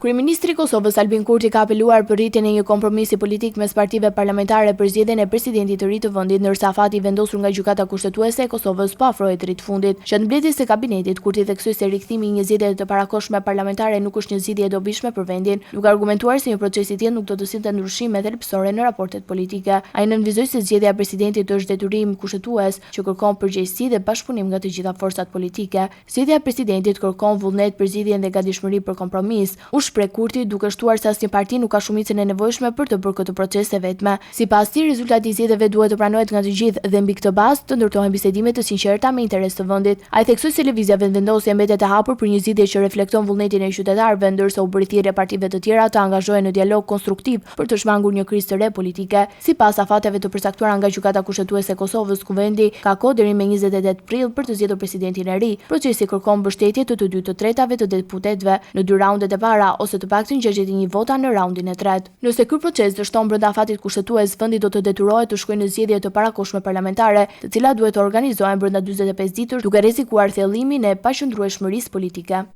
Kryeministri i Kosovës Albin Kurti ka apeluar për rritjen e një kompromisi politik mes partive parlamentare për zgjedhjen e presidentit të ri të vendit, ndërsa afati i vendosur nga Gjykata Kushtetuese e Kosovës po afrohet rrit fundit. Gjatë mbledhjes së kabinetit, Kurti theksoi se rikthimi i një zgjedhje të parakohshme parlamentare nuk është një zgjidhje e dobishme për vendin, duke argumentuar se një proces i tillë nuk do të sillte ndryshime thelbësore në raportet politike. Ai nënvizoi se zgjedhja e presidentit është detyrim kushtetues që kërkon përgjegjësi dhe bashkëpunim nga të gjitha forcat politike. Zgjedhja e presidentit kërkon vullnet, përzgjedhje dhe gatishmëri për kompromis. Shpreh Kurti, duke shtuar se asnjë parti nuk ka shumicën e nevojshme për të bërë këtë proces e vetme. Sipas tij, rezultati i zgjedhjeve duhet të pranohet nga të gjithë dhe mbi këtë bazë të ndërtohen bisedime të sinqerta me interes të vendit. Ai theksoi se lëvizja vendvendosje mbetet e hapur për një zgjidhje që reflekton vullnetin e qytetarëve, ndërsa u bëri thirrje partive të tjera të angazhohen në dialog konstruktiv për të shmangur një krizë të re politike. Sipas afateve të përcaktuara nga Gjykata Kushtetuese e Kosovës, kuvendi ka kohë deri me 28 prill për të zgjedhur presidentin e ri. Procesi kërkon mbështetje të dytë të tretave të deputetëve në 2 raundet e para ose të paktën 61 vota në raundin e tretë. Nëse ky proces të shton brenda afatit kushtetues, vendi do të detyrohet të shkojë në zgjedhje të parakohshme parlamentare, të cilat duhet të organizohen brenda 45 ditësh, duke rrezikuar thellimin e paqëndrueshmërisë politike.